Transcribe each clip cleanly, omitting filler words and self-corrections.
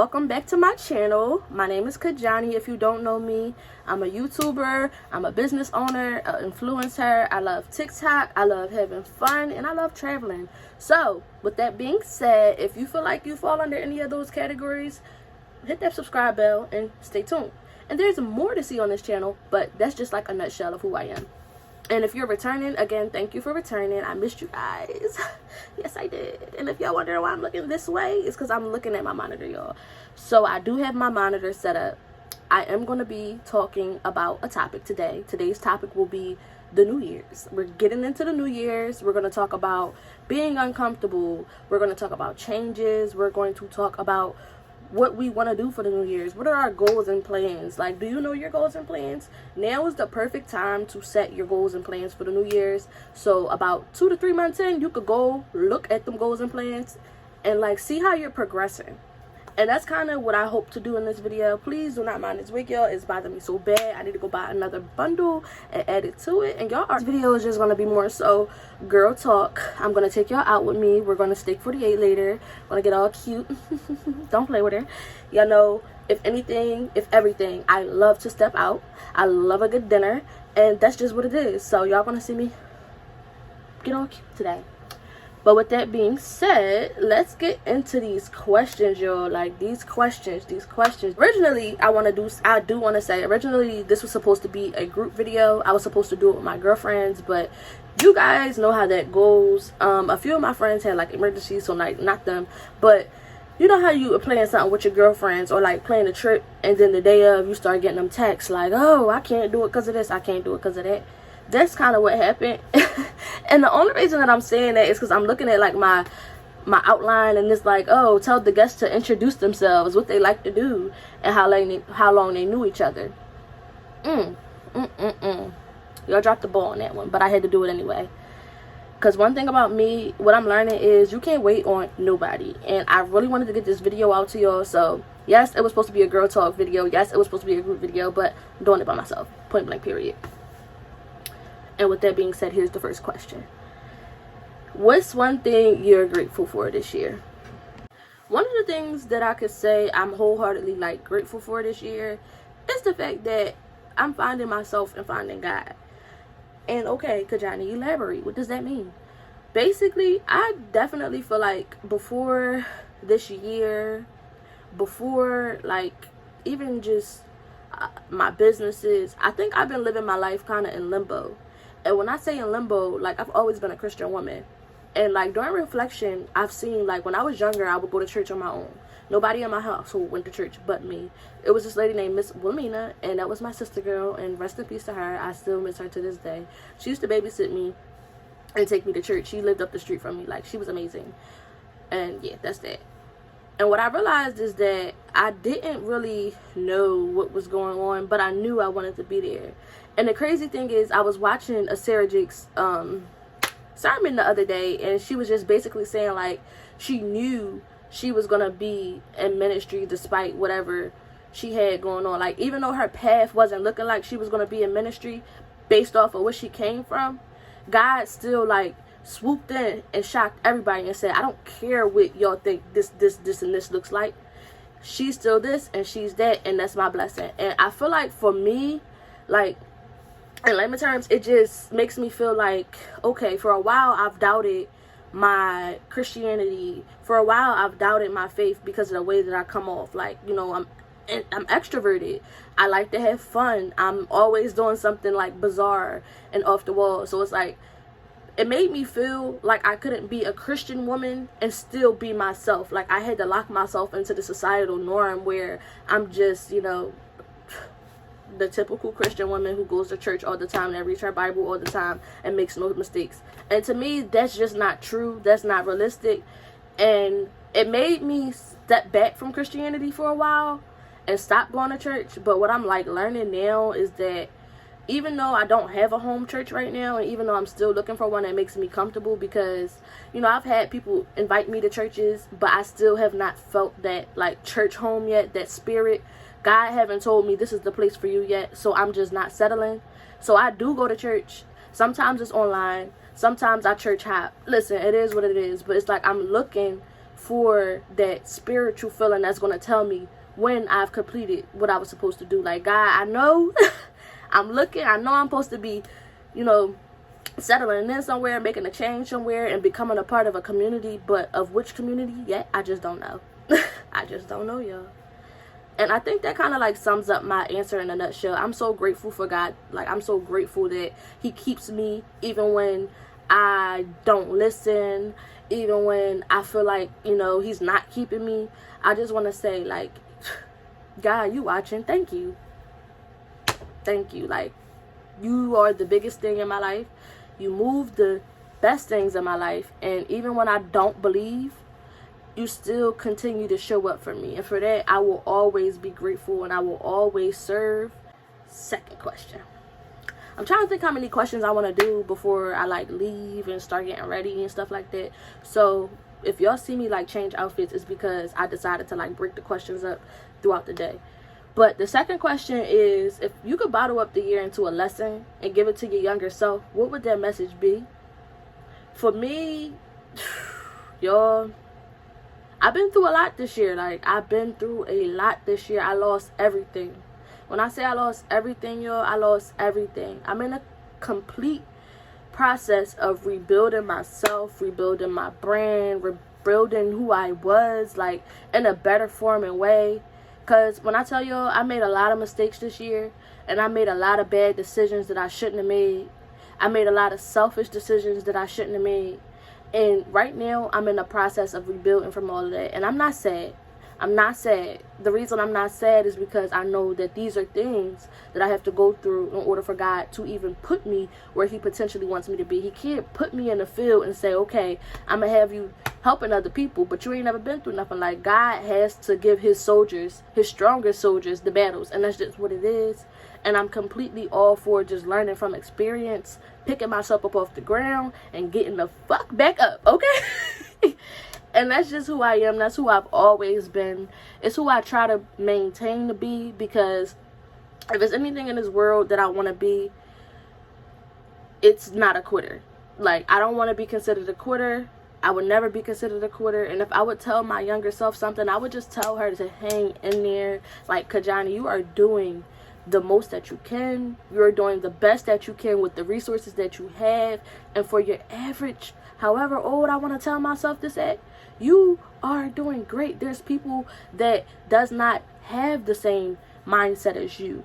welcome back to my channel. My name is Kajani. If you don't know me, I'm a YouTuber, I'm a business owner, an influencer. I love TikTok, I love having fun, and I love traveling. So with that being said, if you feel like you fall under any of those categories, hit that subscribe bell and stay tuned. And there's more to see on this channel, but that's just like a nutshell of who I am. And if you're returning, again, thank you for returning. I missed you guys. Yes, I did. And if y'all wondering why I'm looking this way, it's because I'm looking at my monitor, y'all. So I do have my monitor set up. I am going to be talking about a topic today. Today's topic will be the New Year's. We're getting into the New Year's. We're going to talk about being uncomfortable. We're going to talk about changes. We're going to talk about what we want to do for the New Year's. What are our goals and plans? Like, do you know your goals and plans? Now is the perfect time to set your goals and plans for the New Year's. So about 2 to 3 months in, you could go look at them goals and plans and like see how you're progressing. And that's kind of what I hope to do in this video. Please do not mind this wig, y'all. It's bothering me so bad. I need to go buy another bundle and add it to it. And y'all, this video is just going to be more so girl talk. I'm going to take y'all out with me. We're going to steak 48 later. Going to get all cute. Don't play with her. Y'all know, if anything, if everything, I love to step out. I love a good dinner. And that's just what it is. So y'all going to see me get all cute today. But with that being said, let's get into these questions, y'all. Like, these questions. Originally, I do want to say, originally, this was supposed to be a group video. I was supposed to do it with my girlfriends, but you guys know how that goes. A few of my friends had, like, emergencies, so, like, not them. But you know how you are planning something with your girlfriends or, like, planning a trip, and then the day of, you start getting them texts, like, oh, I can't do it because of this. I can't do it because of that. That's kind of what happened. And the only reason that I'm saying that is because I'm looking at like my outline, and it's like, oh, tell the guests to introduce themselves, what they like to do, and how long they knew each other. Y'all dropped the ball on that one, but I had to do it anyway. Because one thing about me, what I'm learning is you can't wait on nobody. And I really wanted to get this video out to y'all. So yes, it was supposed to be a girl talk video. Yes, it was supposed to be a group video, but I'm doing it by myself. Point blank period. And with that being said, here's the first question. What's one thing you're grateful for this year? One of the things that I could say I'm wholeheartedly like grateful for this year is the fact that I'm finding myself and finding God. And okay, Kajani, elaborate. What does that mean? Basically, I definitely feel like before this year, before like even just my businesses, I think I've been living my life kind of in limbo. And when I say in limbo, like, I've always been a Christian woman. And, like, during reflection, I've seen, like, when I was younger, I would go to church on my own. Nobody in my household went to church but me. It was this lady named Miss Wilmina, and that was my sister girl, and rest in peace to her. I still miss her to this day. She used to babysit me and take me to church. She lived up the street from me. Like, she was amazing. And, yeah, that's that. And what I realized is that I didn't really know what was going on, but I knew I wanted to be there. And the crazy thing is, I was watching a Sarah Jakes sermon the other day, and she was just basically saying, like, she knew she was going to be in ministry despite whatever she had going on. Like, even though her path wasn't looking like she was going to be in ministry based off of where she came from, God still, like, swooped in and shocked everybody and said, I don't care what y'all think this and this looks like. She's still this and she's that, and that's my blessing. And I feel like for me, like, in layman terms, it just makes me feel like, okay, for a while I've doubted my Christianity. For a while I've doubted my faith because of the way that I come off. Like, you know, I'm extroverted. I like to have fun. I'm always doing something like bizarre and off the wall. So it's like, it made me feel like I couldn't be a Christian woman and still be myself. Like, I had to lock myself into the societal norm where I'm just, you know, the typical Christian woman who goes to church all the time and reads her Bible all the time and makes no mistakes. And to me, that's just not true. That's not realistic. And it made me step back from Christianity for a while and stop going to church. But what I'm like learning now is that even though I don't have a home church right now, and even though I'm still looking for one that makes me comfortable, because, you know, I've had people invite me to churches, but I still have not felt that, like, church home yet, that spirit. God haven't told me this is the place for you yet, so I'm just not settling. So I do go to church. Sometimes it's online. Sometimes I church hop. Listen, it is what it is, but it's like I'm looking for that spiritual feeling that's going to tell me when I've completed what I was supposed to do. Like, God, I know I'm looking, I know I'm supposed to be, you know, settling in somewhere, making a change somewhere, and becoming a part of a community, but of which community yet, I just don't know. I just don't know, y'all. And I think that kind of like sums up my answer in a nutshell. I'm so grateful for God. Like, I'm so grateful that he keeps me even when I don't listen, even when I feel like, you know, he's not keeping me. I just want to say, like, God, you watching, thank you. Thank you. Like, you are the biggest thing in my life. You move the best things in my life. And even when I don't believe, you still continue to show up for me. And for that, I will always be grateful and I will always serve. Second question. I'm trying to think how many questions I want to do before I like leave and start getting ready and stuff like that. So if y'all see me like change outfits, it's because I decided to like break the questions up throughout the day. But the second question is, if you could bottle up the year into a lesson and give it to your younger self, what would that message be? For me, y'all, I've been through a lot this year. Like, I've been through a lot this year. I lost everything. When I say I lost everything, y'all, I lost everything. I'm in a complete process of rebuilding myself, rebuilding my brand, rebuilding who I was, like, in a better form and way. Because when I tell y'all, I made a lot of mistakes this year, and I made a lot of bad decisions that I shouldn't have made. I made a lot of selfish decisions that I shouldn't have made. And right now, I'm in the process of rebuilding from all of that. And I'm not sad. I'm not sad. The reason I'm not sad is because I know that these are things that I have to go through in order for God to even put me where he potentially wants me to be. He can't put me in the field and say, okay, I'm going to have you helping other people, but you ain't never been through nothing. Like, God has to give his soldiers, his strongest soldiers, the battles. And that's just what it is. And I'm completely all for just learning from experience, picking myself up off the ground, and getting the fuck back up, okay? And that's just who I am. That's who I've always been. It's who I try to maintain to be, because if there's anything in this world that I want to be, it's not a quitter. Like, I don't want to be considered a quitter. I would never be considered a quitter. And if I would tell my younger self something, I would just tell her to hang in there. Like, Kajani, you are doing the most that you can. You're doing the best that you can with the resources that you have. And for your average, however old I want to tell myself this at, you are doing great. There's people that does not have the same mindset as you.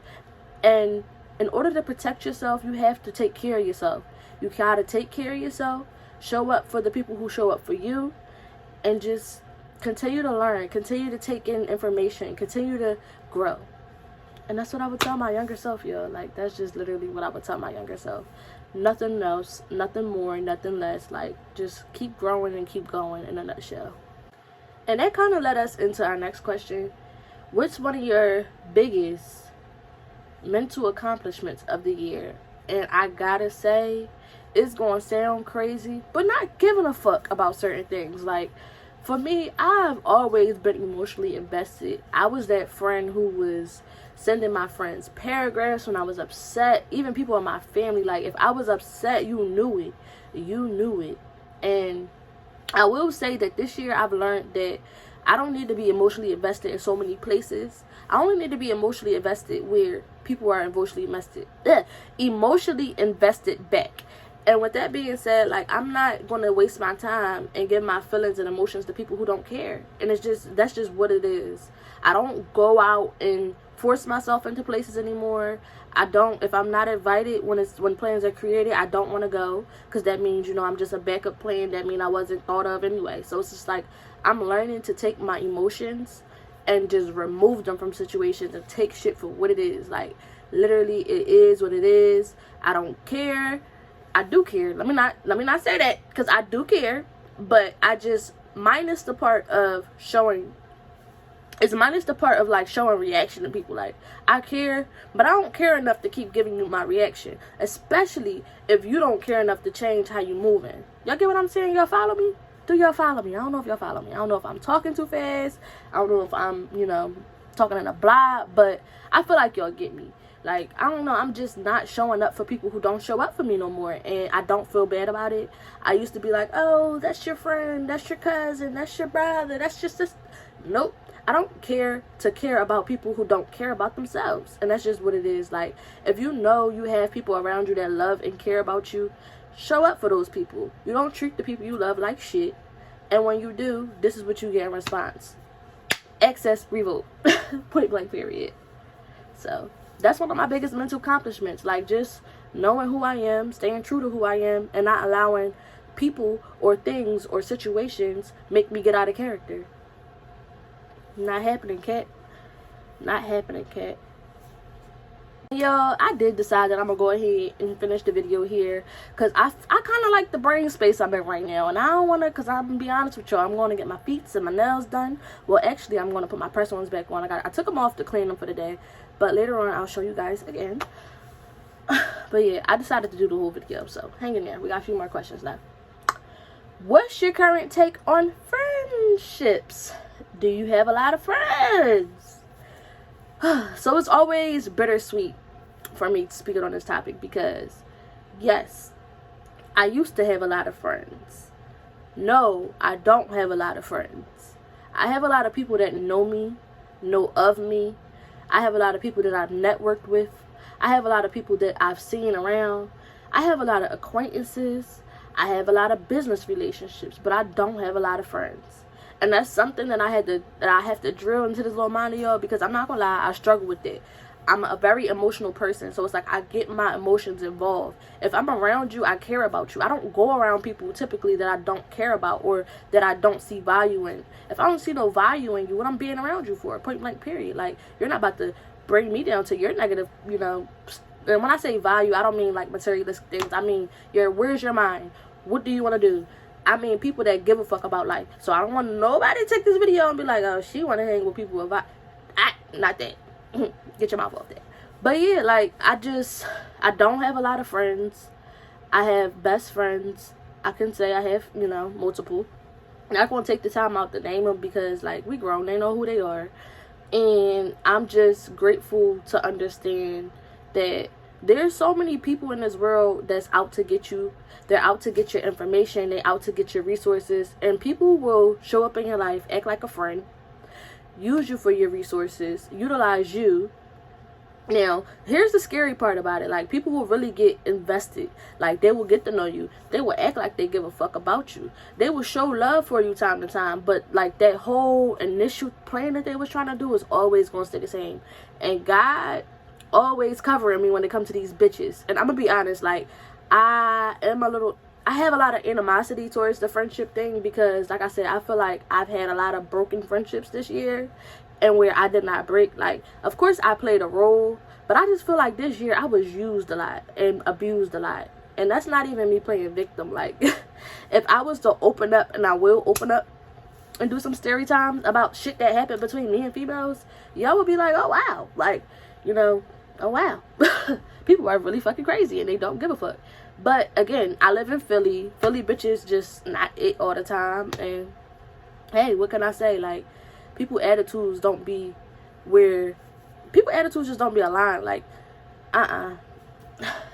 And in order to protect yourself, you have to take care of yourself. You gotta take care of yourself, show up for the people who show up for you, and just continue to learn, continue to take in information, continue to grow. And that's what I would tell my younger self, yo. Like, that's just literally what I would tell my younger self. Nothing else, nothing more, nothing less. Like, just keep growing and keep going, in a nutshell. And that kind of led us into our next question. What's one of your biggest mental accomplishments of the year? And I gotta say, it's gonna sound crazy, but not giving a fuck about certain things. Like, for me, I've always been emotionally invested. I was that friend who was sending my friends paragraphs when I was upset. Even people in my family, like, if I was upset, you knew it. You knew it. And I will say that this year I've learned that I don't need to be emotionally invested in so many places. I only need to be emotionally invested where people are emotionally invested back. And with that being said, like, I'm not going to waste my time and give my feelings and emotions to people who don't care. And that's just what it is. I don't go out and force myself into places anymore. If I'm not invited when plans are created, I don't want to go, because that means, I'm just a backup plan. That means I wasn't thought of anyway. So it's just like, I'm learning to take my emotions and just remove them from situations and take shit for what it is. Like, literally, it is what it is. I don't care. I do care. Let me not say that, because I do care, but I just minus the part of showing reaction to people. Like, I care, but I don't care enough to keep giving you my reaction, especially if you don't care enough to change how you moving. Y'all get what I'm saying? Y'all follow me? Do y'all follow me? I don't know if y'all follow me. I don't know if I'm talking too fast. I don't know if I'm, talking in a blah, but I feel like y'all get me. Like, I don't know, I'm just not showing up for people who don't show up for me no more, and I don't feel bad about it. I used to be like, oh, that's your friend, that's your cousin, that's your brother, that's just this. Nope. I don't care about people who don't care about themselves, and that's just what it is. Like, if you know you have people around you that love and care about you, show up for those people. You don't treat the people you love like shit, and when you do, this is what you get in response: excess revolt. Point blank, period. So that's one of my biggest mental accomplishments, like just knowing who I am, staying true to who I am, and not allowing people or things or situations make me get out of character. Not happening, cat. Not happening, cat. Y'all, I did decide that I'm gonna go ahead and finish the video here, because I kind of like the brain space I'm in right now, and I don't want to, because I'm gonna be honest with y'all, I'm going to get my feet and my nails done. Well, actually, I'm going to put my personal ones back on. I took them off to clean them for the day, but later on I'll show you guys again. But yeah, I decided to do the whole video, so hang in there. We got a few more questions left. What's your current take on friendships? Do you have a lot of friends? So it's always bittersweet for me to speak on this topic, because yes, I used to have a lot of friends. No, I don't have a lot of friends. I have a lot of people that know me, know of me. I have a lot of people that I've networked with. I have a lot of people that I've seen around. I have a lot of acquaintances. I have a lot of business relationships, but I don't have a lot of friends. And that's something that I have to drill into this little mind of y'all, because I'm not gonna lie, I struggle with it. I'm a very emotional person, so it's like I get my emotions involved. If I'm around you, I care about you. I don't go around people typically that I don't care about or that I don't see value in. If I don't see no value in you, what I'm being around you for? Point blank, period. Like, you're not about to bring me down to your negative, you know. And when I say value, I don't mean like materialistic things. I mean, where's your mind? What do you want to do? I mean, people that give a fuck about life. So I don't want nobody to take this video and be like, oh, she want to hang with people with not that. Get your mouth off that. But yeah, like, I don't have a lot of friends. I have best friends. I can say I have, you know, multiple. I'm not going to take the time out to name them, because, like, we grown. They know who they are. And I'm just grateful to understand that there's so many people in this world that's out to get you. They're out to get your information. They're out to get your resources. And people will show up in your life, act like a friend, use you for your resources, utilize you. Now, here's the scary part about it. Like, people will really get invested. Like, they will get to know you. They will act like they give a fuck about you. They will show love for you time to time. But, like, that whole initial plan that they was trying to do is always going to stay the same. And God always covering me when it comes to these bitches. And I'm gonna be honest, like, I have a lot of animosity towards the friendship thing, because, like I said, I feel like I've had a lot of broken friendships this year, and where I did not break. Like, of course I played a role, but I just feel like this year I was used a lot and abused a lot. And that's not even me playing victim. Like, if I was to open up, and I will open up and do some story times about shit that happened between me and females, y'all would be like, oh wow, like, you know, oh wow. People are really fucking crazy and they don't give a fuck. But again, I live in Philly. Philly bitches just not it all the time. And hey, what can I say? Like, people attitudes just don't be aligned. Like,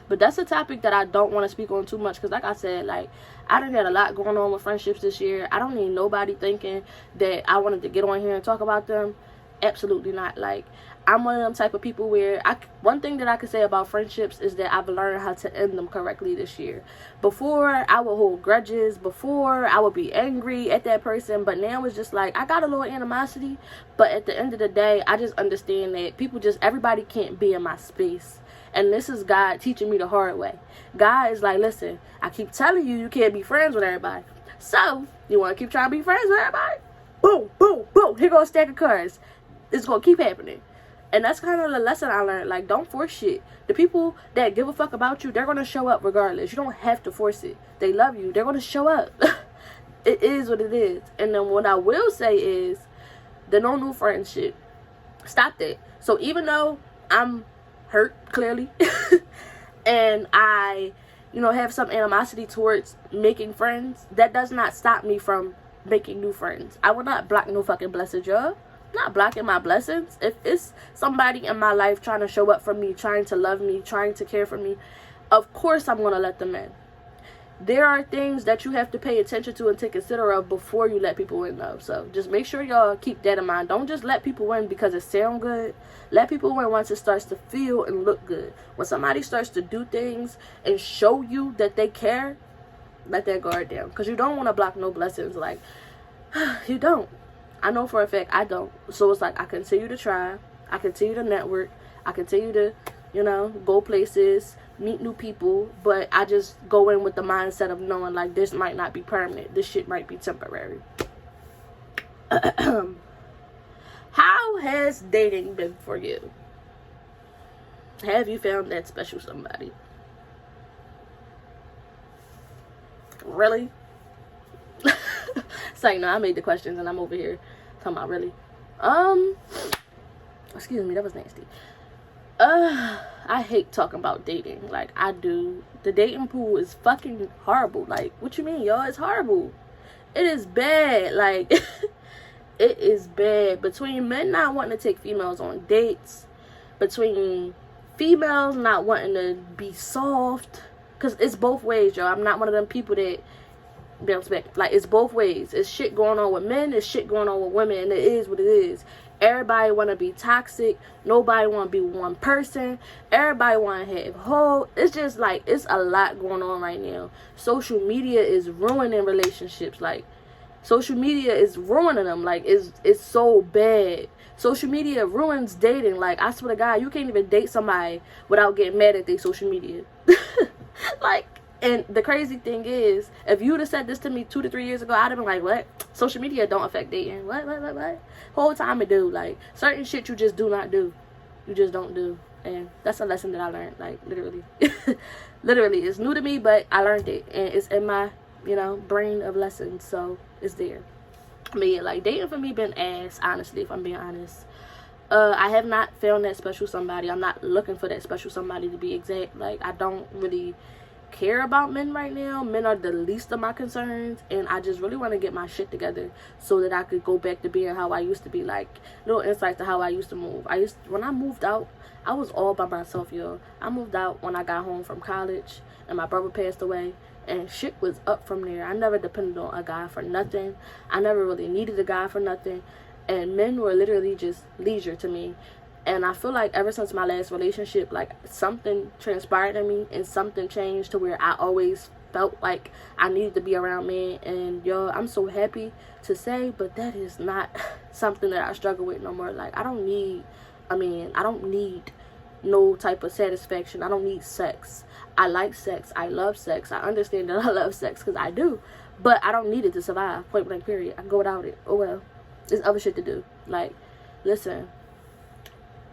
But that's a topic that I don't want to speak on too much, because like I said, like, I done had a lot going on with friendships this year. I don't need nobody thinking that I wanted to get on here and talk about them. Absolutely not. Like, I'm one of them type of people where one thing that I can say about friendships is that I've learned how to end them correctly this year. Before, I would hold grudges. Before, I would be angry at that person. But now it's just like, I got a little animosity. But at the end of the day, I just understand that everybody can't be in my space. And this is God teaching me the hard way. God is like, listen, I keep telling you, you can't be friends with everybody. So, you want to keep trying to be friends with everybody? Boom, boom, boom. Here goes a stack of cards. It's going to keep happening. And that's kind of the lesson I learned. Like, don't force shit. The people that give a fuck about you, they're going to show up regardless. You don't have to force it. They love you. They're going to show up. It is what it is. And then what I will say is, the no new friendship. Stop that. So even though I'm hurt, clearly, and I, have some animosity towards making friends, that does not stop me from making new friends. I will not block no fucking blessed, y'all. not blocking my blessings. If it's somebody in my life trying to show up for me, trying to love me, trying to care for me, of course I'm going to let them in. There are things that you have to pay attention to and take consider of before you let people in, though. So just make sure y'all keep that in mind. Don't just let people in because it sound good. Let people in once it starts to feel and look good. When somebody starts to do things and show you that they care, let that guard down. Because you don't want to block no blessings. Like, you don't. I know for a fact I don't. So it's like I continue to try. I continue to network. I continue to, go places, meet new people, but I just go in with the mindset of knowing like this might not be permanent. This shit might be temporary. How has dating been for you? Have you found that special somebody? Really? It's like, no, I made the questions and I'm over here talking about really. Excuse me, that was nasty. I hate talking about dating. Like, I do. The dating pool is fucking horrible. Like, what you mean, y'all? It's horrible. It is bad. Like, it is bad. Between men not wanting to take females on dates, between females not wanting to be soft, because it's both ways, y'all. I'm not one of them people that bounce back. Like, it's both ways. It's shit going on with men, it's shit going on with women, and it is what it is. Everybody want to be toxic. Nobody want to be one person. Everybody want to have whole. It's just like, it's a lot going on right now. Social media is ruining relationships. Like, social media is ruining them. Like, it's so bad. Social media ruins dating. Like, I swear to God, you can't even date somebody without getting mad at their social media. Like, and the crazy thing is, if you would have said this to me 2 to 3 years ago, I'd have been like, what? Social media don't affect dating. What? Whole time it do. Like, certain shit you just do not do. You just don't do. And that's a lesson that I learned. Like, literally. Literally. It's new to me, but I learned it. And it's in my, brain of lessons. So, it's there. But yeah, like, dating for me been ass, honestly, if I'm being honest. I have not found that special somebody. I'm not looking for that special somebody, to be exact. Like, I don't really care about men right now. Men are the least of my concerns, and I just really want to get my shit together so that I could go back to being how I used to be. Like, little insights to how I used to move. When I moved out, I was all by myself, yo. I moved out when I got home from college and my brother passed away, and shit was up from there. I never depended on a guy for nothing. I never really needed a guy for nothing, and men were literally just leisure to me. And I feel like ever since my last relationship, like, something transpired in me and something changed to where I always felt like I needed to be around men. And yo, I'm so happy to say, but that is not something that I struggle with no more. Like, I don't need no type of satisfaction. I don't need sex. I like sex. I love sex. I understand that I love sex because I do. But I don't need it to survive. Point blank period. I can go without it. Oh well. There's other shit to do. Like, listen.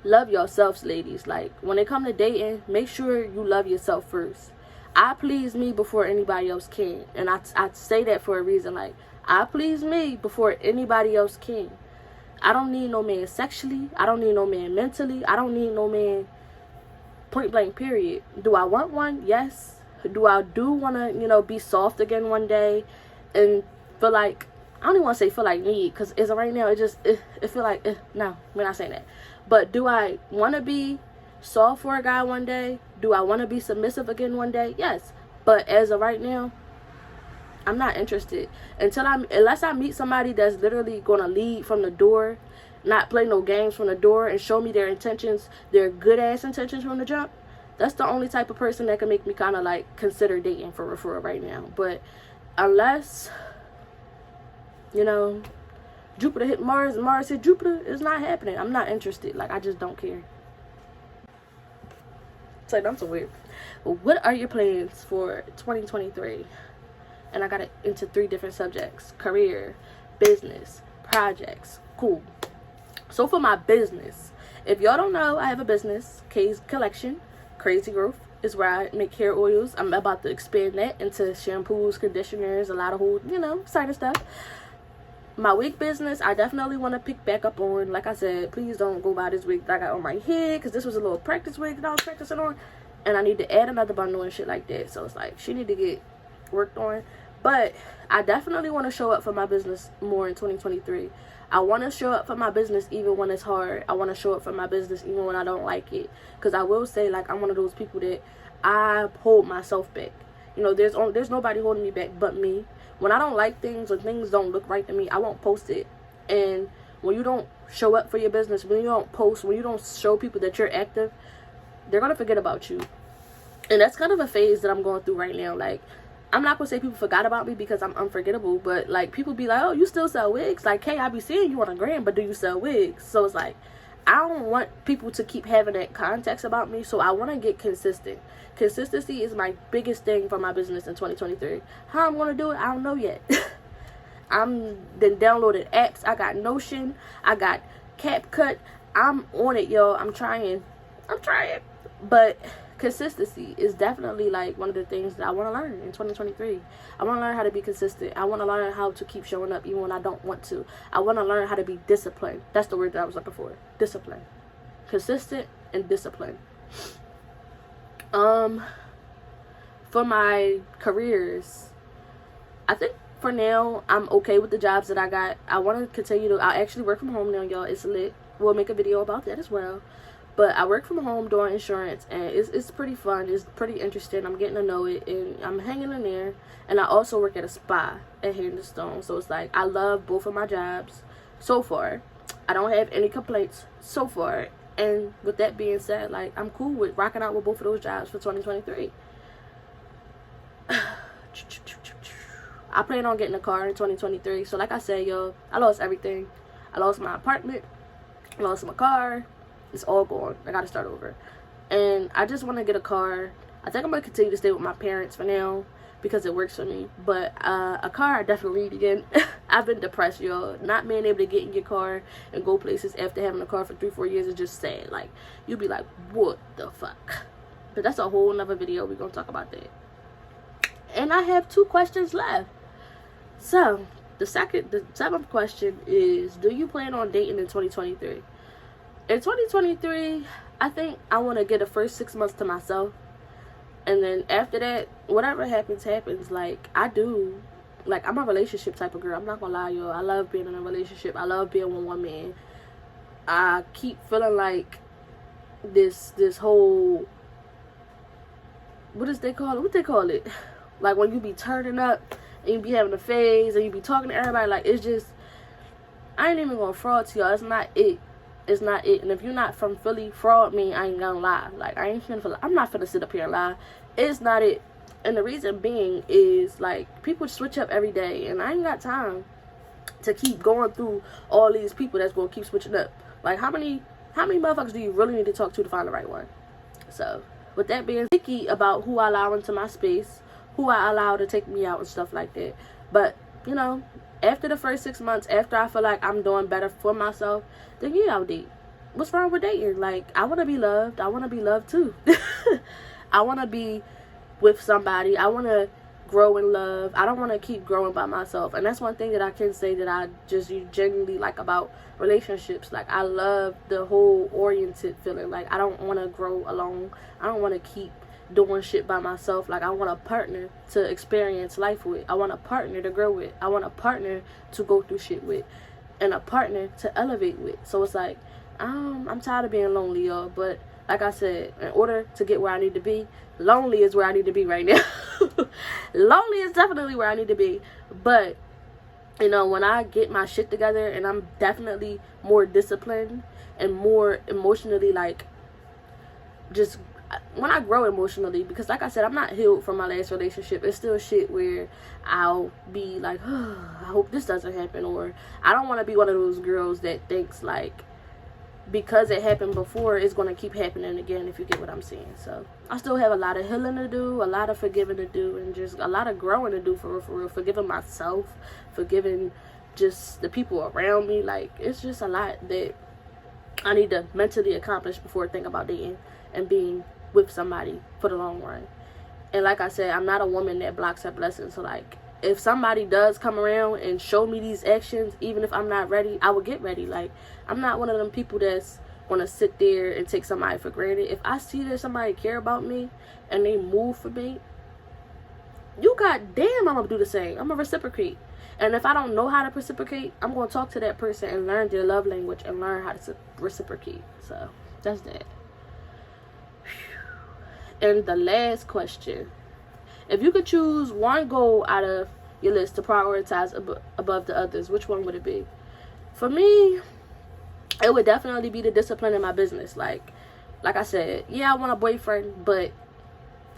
Love yourselves, ladies. Like, when it comes to dating, make sure you love yourself first. I please me before anybody else can. And I say that for a reason. Like, I please me before anybody else can. I don't need no man sexually. I don't need no man mentally. I don't need no man, point blank period. Do I want one? Yes. Do I want to, be soft again one day and feel like, I don't even want to say feel like need, because as of right now, it feel like, no, we're not saying that. But do I want to be soft for a guy one day? Do I want to be submissive again one day? Yes. But as of right now, I'm not interested. Unless I meet somebody that's literally going to lead from the door, not play no games from the door, and show me their intentions, their good ass intentions from the jump. That's the only type of person that can make me kind of like consider dating for real right now. But unless, Jupiter hit Mars and Mars hit Jupiter, it's not happening. I'm not interested. Like, I just don't care. It's like, I'm so weird. What are your plans for 2023? And I got it into 3 different subjects: career, business, projects. Cool. So for my business, if y'all don't know, I have a business, K's Collection. Crazy Growth is where I make hair oils. I'm about to expand that into shampoos, conditioners, a lot of whole, exciting stuff. My wig business, I definitely want to pick back up on. Like I said, please don't go buy this wig that I got on my head, because this was a little practice wig that I was practicing on, and I need to add another bundle and shit like that. So it's like, she need to get worked on. But I definitely want to show up for my business more in 2023. I want to show up for my business even when it's hard. I want to show up for my business even when I don't like it. Because I will say, like, I'm one of those people that I hold myself back. You know, there's nobody holding me back but me. When I don't like things or things don't look right to me, I won't post it. And when you don't show up for your business, when you don't post, when you don't show people that you're active, they're going to forget about you. And that's kind of a phase that I'm going through right now. Like, I'm not going to say people forgot about me because I'm unforgettable, but, like, people be like, oh, you still sell wigs? Like, hey, I be seeing you on a gram, but do you sell wigs? So it's like, I don't want people to keep having that context about me, so I want to get consistent. Consistency is my biggest thing for my business in 2023. How I'm going to do it, I don't know yet. I'm then downloaded apps. I got Notion. I got CapCut. I'm on it, y'all. I'm trying. But consistency is definitely like one of the things that I want to learn in 2023. I want to learn how to be consistent. I want to learn how to keep showing up even when I don't want to. I want to learn how to be disciplined. That's the word that I was looking for. Discipline. Consistent and disciplined. For my careers, I think for now I'm okay with the jobs that I got. I want to continue to, I actually work from home now, y'all. It's lit. We'll make a video about that as well. But I work from home doing insurance, and it's pretty fun. It's pretty interesting. I'm getting to know it, and I'm hanging in there. And I also work at a spa at Stone. So it's like, I love both of my jobs so far. I don't have any complaints so far. And with that being said, like, I'm cool with rocking out with both of those jobs for 2023. I plan on getting a car in 2023. So like I said, y'all, I lost everything. I lost my apartment. I lost my car. It's all gone. I gotta start over. And I just want to get a car. I think I'm gonna continue to stay with my parents for now because it works for me. But a car I definitely need again. I've been depressed, y'all. Not being able to get in your car and go places after having a car for 3-4 years is just sad. Like, you'll be like, what the fuck? But that's a whole nother video. We're gonna talk about that. And I have 2 questions left. So the seventh question is, do you plan on dating in 2023? In 2023, I think I want to get the first 6 months to myself. And then after that, whatever happens, happens. Like, I'm a relationship type of girl. I'm not going to lie, y'all. I love being in a relationship. I love being with one man. I keep feeling like this whole, what they call it? Like, when you be turning up and you be having a phase and you be talking to everybody, like, it's just, I ain't even going to fraud to y'all. It's not it. It's not it. And if you're not from Philly, fraud me, I ain't gonna lie. Like, I'm not finna sit up here and lie. It's not it. And the reason being is, like, people switch up every day, and I ain't got time to keep going through all these people that's gonna keep switching up. Like, how many motherfuckers do you really need to talk to find the right one? So with that being picky about who I allow into my space, who I allow to take me out and stuff like that. But, you know, after the first 6 months, after I feel like I'm doing better for myself, then yeah, I'll date. What's wrong with dating? Like, I want to be loved. I want to be loved too. I want to be with somebody. I want to grow in love. I don't want to keep growing by myself. And that's one thing that I can say that I just genuinely like about relationships. Like, I love the whole oriented feeling. Like, I don't want to grow alone. I don't want to keep doing shit by myself. Like, I want a partner to experience life with. I want a partner to grow with. I want a partner to go through shit with, and a partner to elevate with. So it's like, I'm tired of being lonely, y'all. But like I said, in order to get where I need to be, lonely is where I need to be right now. Lonely is definitely where I need to be. But, you know, when I get my shit together and I'm definitely more disciplined and more emotionally, like, just when I grow emotionally, because like I said, I'm not healed from my last relationship. It's still shit where I'll be like, oh, I hope this doesn't happen. Or I don't want to be one of those girls that thinks like, because it happened before, it's going to keep happening again, if you get what I'm saying. So I still have a lot of healing to do, a lot of forgiving to do, and just a lot of growing to do, for real. Forgiving myself, forgiving just the people around me. Like, it's just a lot that I need to mentally accomplish before I think about dating and being with somebody for the long run. And like I said, I'm not a woman that blocks her blessings. So like, if somebody does come around and show me these actions, even if I'm not ready, I will get ready. Like, I'm not one of them people that's gonna sit there and take somebody for granted. If I see that somebody care about me and they move for me, you goddamn, I'm gonna do the same. I'm gonna reciprocate. And if I don't know how to reciprocate, I'm gonna talk to that person and learn their love language and learn how to reciprocate. So that's that. And the last question: if you could choose one goal out of your list to prioritize above the others, which one would it be? For me, it would definitely be the discipline in my business. Like I said, yeah, I want a boyfriend, but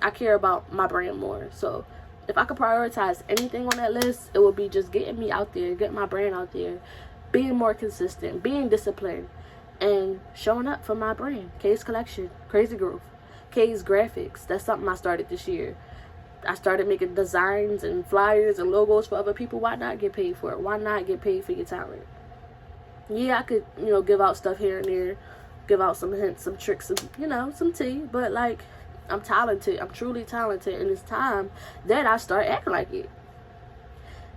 I care about my brand more. So if I could prioritize anything on that list, it would be just getting me out there, getting my brand out there, being more consistent, being disciplined, and showing up for my brand. K's Collection, Crazy Growth, K's Graphics. That's something I started this year. I started making designs and flyers and logos for other people. Why not get paid for it? Why not get paid for your talent? Yeah, I could, give out stuff here and there, give out some hints, some tricks, some, some tea, but like, I'm talented. I'm truly talented, and it's time that I start acting like it.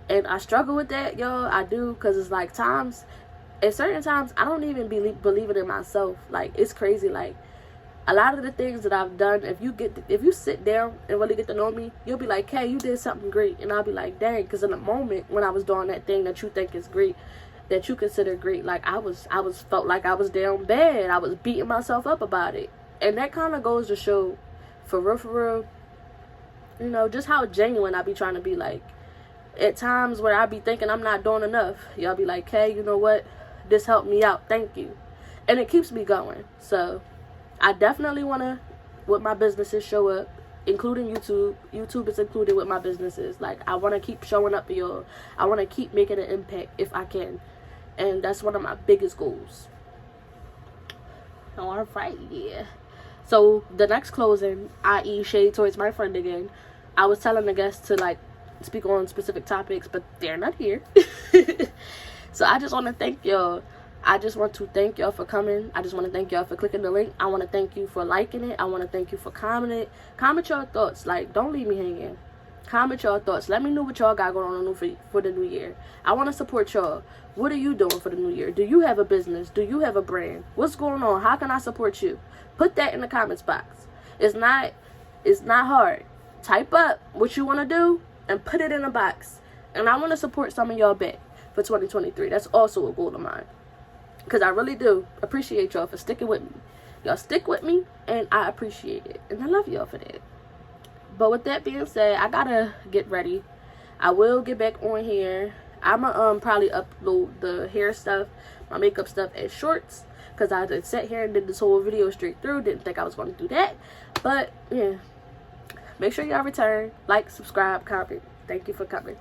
And I struggle with that, y'all. I do, because it's like at certain times, I don't even believe it in myself. Like, it's crazy. Like, a lot of the things that I've done, if you sit down and really get to know me, you'll be like, hey, you did something great. And I'll be like, dang, because in the moment when I was doing that thing that you think is great, that you consider great, like, I felt like I was down bad. I was beating myself up about it. And that kind of goes to show, for real, just how genuine I be trying to be. Like, at times where I be thinking I'm not doing enough, y'all be like, hey, you know what? This helped me out. Thank you. And it keeps me going. So I definitely want to, with my businesses, show up, including YouTube. YouTube is included with my businesses. Like, I want to keep showing up for y'all. I want to keep making an impact if I can. And that's one of my biggest goals. All right, yeah. So the next closing, i.e. shade towards my friend again, I was telling the guests to, like, speak on specific topics, but they're not here. So I just want to thank y'all. I just want to thank y'all for coming. I just want to thank y'all for clicking the link. I want to thank you for liking it. I want to thank you for commenting. Comment your thoughts. Like, don't leave me hanging. Comment your thoughts. Let me know what y'all got going on for the new year. I want to support y'all. What are you doing for the new year? Do you have a business? Do you have a brand? What's going on? How can I support you? Put that in the comments box. It's not hard. Type up what you want to do and put it in a box. And I want to support some of y'all back for 2023. That's also a goal of mine. Because I really do appreciate y'all for sticking with me. Y'all stick with me, and I appreciate it. And I love y'all for that. But with that being said, I gotta get ready. I will get back on here. I'ma probably upload the hair stuff, my makeup stuff as shorts. Because I just sat here and did this whole video straight through. Didn't think I was going to do that. But, yeah. Make sure y'all return. Like, subscribe, comment. Thank you for coming.